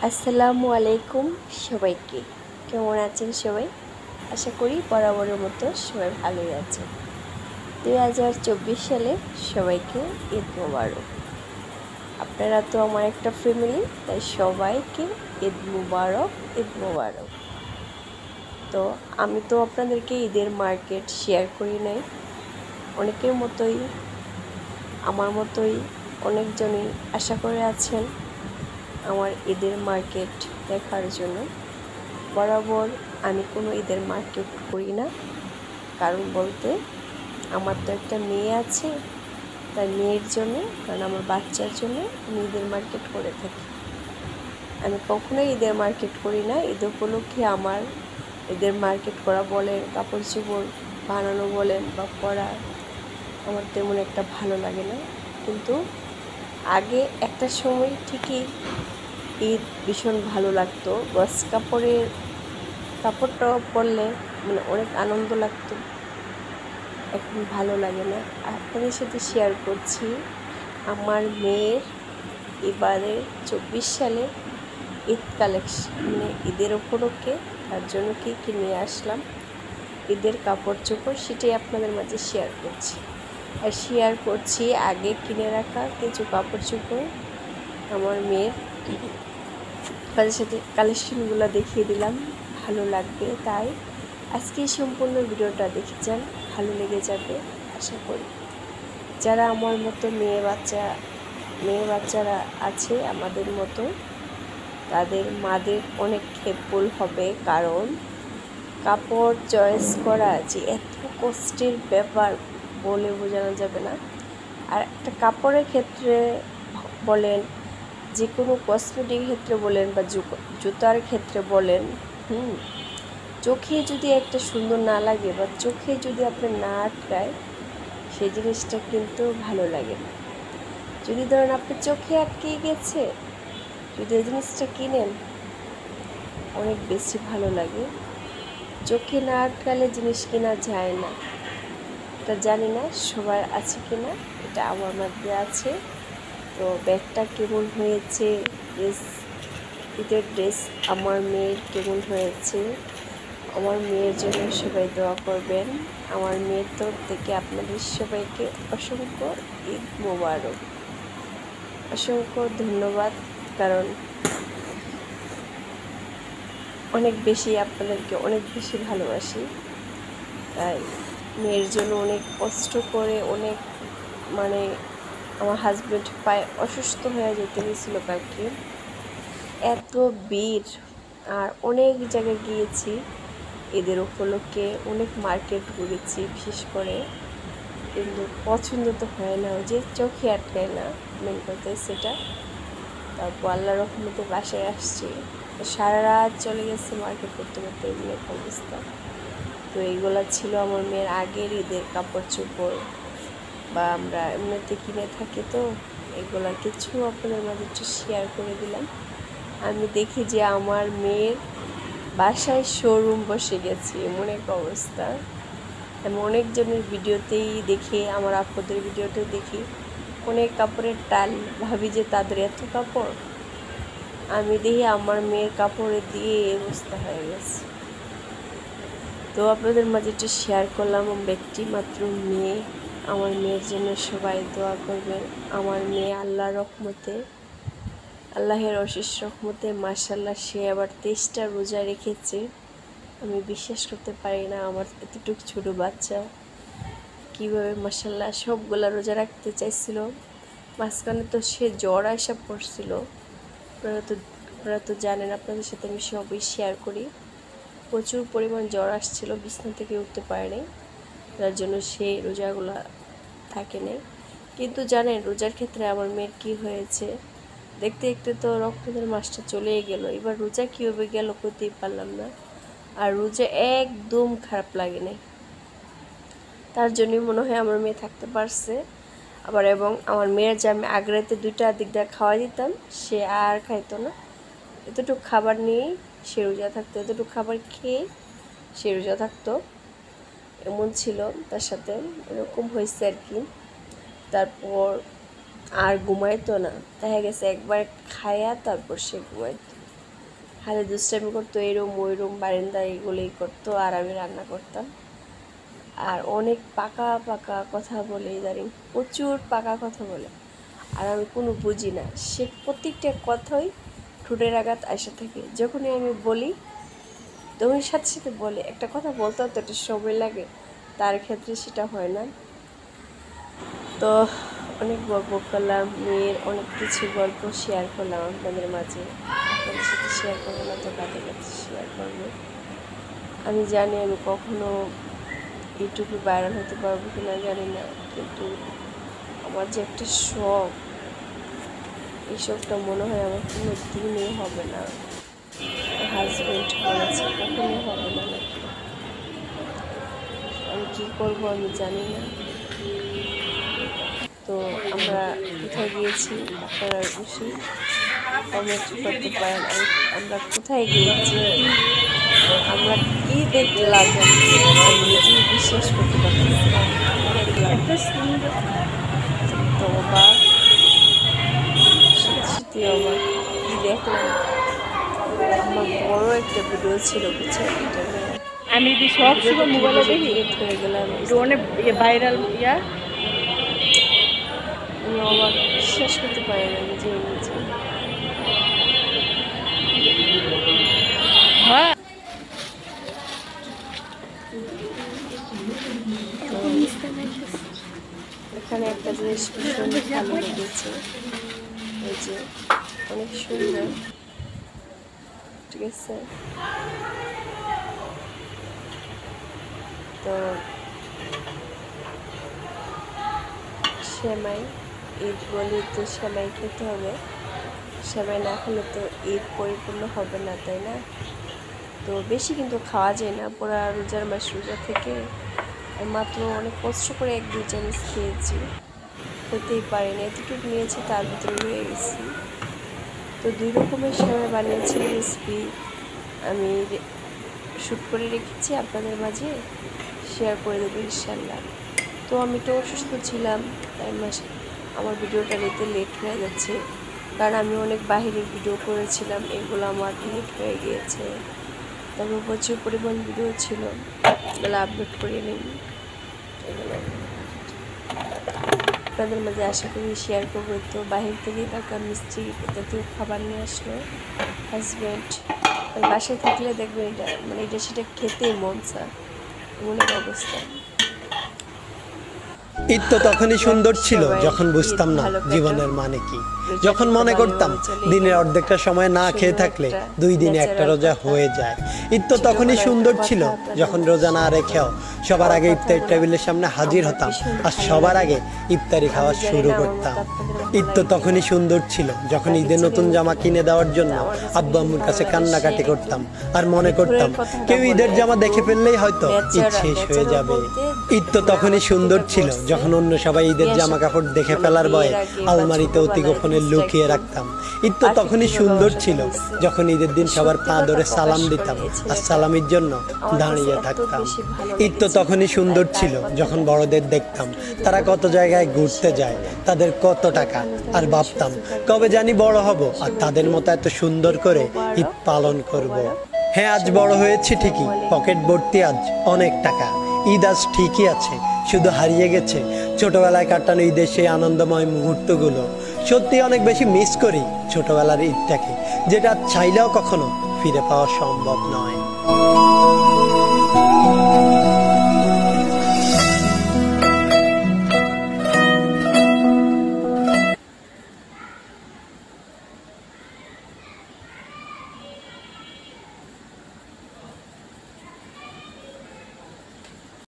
আসসালামু আলাইকুম সবাইকে। কেমন আছেন সবাই? আশা করি বরাবরের মতো সবাই ভালোই আছেন। 2024 সালে সবাইকে ঈদ মোবারক। আপনারা তো আমার একটা ফ্যামিলি, তাই সবাইকে ঈদ মোবারক, ঈদ মোবারক। তো আমি তো আপনাদেরকে ঈদের মার্কেট শেয়ার করি নাই। অনেকের মতোই আমার মতোই অনেকজনই আশা করে আছেন আমার ঈদের মার্কেট দেখার জন্য। বরাবর আমি কোনো ঈদের মার্কেট করি না, কারণ বলতে আমার তো একটা মেয়ে আছে, তাই মেয়ের জন্য, কারণ আমার বাচ্চার জন্য আমি ঈদের মার্কেট করে থাকি। আমি কখনোই ঈদের মার্কেট করি না। ঈদ উপলক্ষে আমার ঈদের মার্কেট করা বলেন, কাপড় চোপড় বানানো বলেন বা পরা আমার তেমন একটা ভালো লাগে না। কিন্তু আগে একটা সময় ঠিকই ঈদ ভীষণ ভালো লাগতো। গস কাপড়টা পরলে মানে অনেক আনন্দ লাগতো। এখন ভালো লাগে না। আপনাদের সাথে শেয়ার করছি আমার মেয়ের এবারে 24 সালে ঈদ কালেকশন, মানে ঈদের উপলক্ষে তার জন্য কী নিয়ে আসলাম, ঈদের কাপড় চোপড়, সেটাই আপনাদের মাঝে শেয়ার করছি। আর শেয়ার করছি আগে কিনে রাখা কিছু কাপড় চোপড় আমার মেয়ের। আপনাদের সাথে কালেকশনগুলো দেখিয়ে দিলাম, ভালো লাগবে। তাই আজকে সম্পূর্ণ ভিডিওটা দেখে যান, ভালো লেগে যাবে আশা করি। যারা আমার মতো মেয়ে বাচ্চারা আছে আমাদের মতো, তাদের মাদের অনেক হেল্পফুল হবে, কারণ কাপড় চয়েস করা যে এত কষ্টের ব্যাপার বলে বোঝানো যাবে না। আর একটা কাপড়ের ক্ষেত্রে বলেন, যে কোনো কসমেটিক ক্ষেত্রে বলেন বা জুতার ক্ষেত্রে বলেন, চোখে যদি একটা সুন্দর না লাগে বা চোখে যদি আপনার না আটকায়, সেই জিনিসটা কিন্তু ভালো লাগে না। যদি ধরেন আপনার চোখে আটকে গেছে, যদি এই জিনিসটা কিনেন, অনেক বেশি ভালো লাগে। চোখে না আটকালে জিনিস কেনা যায় না। এটা জানি না সবার আছে কিনা, এটা আমার মধ্যে আছে। তো ব্যাগটা কেমন হয়েছে, ঈদের ড্রেস আমার মেয়ের কেমন হয়েছে, আমার মেয়ের জন্য সবাই দোয়া করবেন। আমার মেয়ের তরফ থেকে আপনাদের সবাইকে অসংখ্য ঈদ মোবারক, অসংখ্য ধন্যবাদ। কারণ অনেক বেশি আপনাদেরকে অনেক বেশি ভালোবাসি, তাই মেয়ের জন্য অনেক কষ্ট করে, অনেক মানে আমার হাজব্যান্ড পায়ে অসুস্থ হয়ে যেতে গেছিল কালকে। এত ভিড়, আর অনেক জায়গায় গিয়েছি ঈদের উপলক্ষে, অনেক মার্কেট ঘুরেছি বিশেষ করে, কিন্তু পছন্দ তো হয় না, ওই যে চোখে আটকায় না, মেন কথা সেটা। তারপর আল্লাহর রহমতে বাসায় আসছি, সারা রাত চলে গেছে মার্কেট করতে করতে, এগুলো অবস্থা। তো এইগুলা ছিল আমার মেয়ের আগের ঈদের কাপড় চোপড়, বা আমরা এমনিতে কিনে থাকি, তো এগুলা কিছু আপনাদের মাঝে একটু শেয়ার করে দিলাম। আমি দেখি যে আমার মেয়ের বাসায় শোরুম বসে গেছে, এমন এক অবস্থা। আমি অনেকজনের ভিডিওতেই দেখি, আমার আপুদের ভিডিওতেও দেখি অনেক কাপড়ের টাল, ভাবি যে তাদের এত কাপড়। আমি দেখি আমার মেয়ের কাপড়ে দিয়ে অবস্থা হয়ে গেছে। তো আপনাদের মাঝে একটু শেয়ার করলাম। আমরা একটি মাত্র মেয়ে, আমার মেয়ের জন্য সবাই দোয়া করবেন। আমার মেয়ে আল্লাহের অশেষ রহমতে মাশাআল্লাহ, সে আবার 23টা রোজা রেখেছে। আমি বিশ্বাস করতে পারি না, আমার এতটুকু ছোটো বাচ্চা কীভাবে মাশাআল্লাহ সবগুলা রোজা রাখতে চাইছিল। মাঝখানে তো সে জ্বর আসা পড়ছিল, আপনারা তো জানেন, আপনাদের সাথে আমি সবই শেয়ার করি। প্রচুর পরিমাণ জ্বর আসছিল, বিছানা থেকে উঠতে পারেনি, যার জন্য সে রোজাগুলা থাকে নেই। কিন্তু জানেন রোজার ক্ষেত্রে আমার মেয়ের কী হয়েছে, দেখতে দেখতে তো রমজানের মাসটা চলেই গেল, এবার রোজা কীভাবে গেল করতেই পারলাম না। আর রোজা একদম খারাপ লাগে নাই, তার জন্যই মনে হয় আমার মেয়ে থাকতে পারছে। আবার এবং আমার মেয়ের যে আমি আগ্রাতে 2টা দিক দিয়ে খাওয়াই দিতাম, সে আর খাইতো না। এতটুকু খাবার নিয়েই সে রোজা থাকতো, এতটুকু খাবার খেয়ে সে রোজা থাকতো, এমন ছিল তার সাথে, এরকম হয়েছে আর কি। তারপর আর ঘুমাইতো না, দেখা গেছে একবার খায়া তারপর সে ঘুমাইতো। খালি দুষ্টামি করতো, এরম ওই রুম বারান্দা এগুলোই করতো, আর আমি রান্না করতাম। আর অনেক পাকা পাকা কথা বলে, ইদানিং প্রচুর পাকা কথা বলে, আর আমি কোনো বুঝি না। সে প্রত্যেকটা কথাই ঠোঁটের আঘাত আসা থাকে। যখনই আমি বলি তখন সাথে সাথে বলে। একটা কথা বলতে হতো একটা সময় লাগে, তার ক্ষেত্রে সেটা হয় না। তো অনেক গল্প করলাম, মেয়ের অনেক কিছু গল্প শেয়ার করলাম আপনাদের মাঝে। আপনাদের সাথে শেয়ার করবো না তো কাদের কাছে শেয়ার করবো? আমি জানি আমি কখনো ইউটিউবে ভাইরাল হতে পারবো কিনা জানি না, কিন্তু আমার যে একটা শখ, এই শখটা মনে হয় আমার কোনো দিনই হবে না। হাজব্যান্ড বলেছে কখনোই হবে না নাকি। আমি কী করবো আমি জানি না। তো আমরা কোথায় গিয়েছি আপনারা অবশ্যই কমেন্ট করতে পারেন। আমরা কোথায় গিয়েছি, আমরা কি দেখলাম আমি নিজেই বিশ্বাস করতে পারতেছিলাম। তো অবাক, সত্যি অবাক কি দেখলাম। আমার বড় একটা ভিডিও ছিল বুঝছেন, এটা আমি সব সময় মোবাইলে দেখি হয়ে গেলাম, অনেক ভাইরাল ইয়া। আমি অবাক, বিশ্বাস করতে পারি না নিজে নিজে। হ্যাঁ এখানে একটা জিনিস ভীষণ ভালো লেগেছে, এই যে অনেক সুন্দর, ঠিক আছে। তো সেমাই, ঈদ বলে তো সেমাই খেতে হবে, সেমাই না খেলে তো ঈদ পরিপূর্ণ হবে না, তাই না? তো বেশি কিন্তু খাওয়া যায় না, পুরা রোজার মাস, রোজা থেকে মাত্র অনেক কষ্ট করে 1-2 চামচ খেয়েছি, হতেই পারেনি, এতটুকু নিয়েছি তার ভিতরে রয়ে গেছি। তো 2 রকমের সেমাই বানিয়েছি, রেসিপি আমি শ্যুট করে রেখেছি, আপনাদের মাঝে শেয়ার করে দেবো ইনশাল্লাহ। তো আমি তো অসুস্থ ছিলাম, তাই আমার ভিডিওটা নিতে লেট হয়ে যাচ্ছে, কারণ আমি অনেক বাহিরের ভিডিও করেছিলাম, এগুলো আমার ডিলিট হয়ে গিয়েছে। তারপর প্রচুর পরিমাণ ভিডিও ছিল, এগুলো আপলোড করে নিই। এগুলো আপনাদের মাঝে আশা করি শেয়ার করবো। তো বাহির থেকে কাকা মিষ্টি জাতীয় খাবার নিয়ে আসলো হাজব্যান্ড, বাসায় থাকলে দেখবেন এটা মানে এটা সেটা খেতেই মন চায়, মনের অবস্থা। ঈদ তো তখনই সুন্দর ছিল যখন বুঝতাম না জীবনের মানে কি, যখন মনে করতাম দিনের অর্ধেকটা সময় না খেয়ে থাকলে 2 দিনে একটা রোজা হয়ে যায়। ঈদ তো তখনই সুন্দর ছিল যখন রোজা না রেখেও সবার আগে ইফতারি টেবিলের সামনে হাজির হতাম আর সবার আগে ইফতারি খাওয়া শুরু করতাম। ঈদ তো তখনই সুন্দর ছিল যখন ঈদের নতুন জামা কিনে দেওয়ার জন্য আব্বু আম্মুর কাছে কান্নাকাটি করতাম আর মনে করতাম কেউ ঈদের জামা দেখে ফেললেই হয়তো ঈদ শেষ হয়ে যাবে। ঈদ তো তখনই সুন্দর ছিল যখন অন্য সবাই ঈদের জামা কাপড় দেখে ফেলার ভয়ে আলমারিতে অতি গোপনে লুকিয়ে রাখতাম। ঈদ তো তখনই সুন্দর ছিল যখন ঈদের দিন সবার পা ধরে সালাম দিতাম আর সালামির জন্য দাঁড়িয়ে থাকতাম। ঈদ তো তখনই সুন্দর ছিল যখন বড়দের দেখতাম তারা কত জায়গায় ঘুরতে যায়, তাদের কত টাকা, আর ভাবতাম কবে জানি বড় হব আর তাদের মতো এত সুন্দর করে ঈদ পালন করব। হ্যাঁ, আজ বড় হয়েছি ঠিকই, পকেট ভর্তি আজ অনেক টাকা, ঈদ আজ ঠিকই আছে, শুধু হারিয়ে গেছে ছোটবেলায় কাটানো ঈদের সেই আনন্দময় মুহূর্তগুলো। সত্যি অনেক বেশি মিস করি ছোটবেলার ঈদটাকে, যেটা চাইলেও কখনো ফিরে পাওয়া সম্ভব নয়।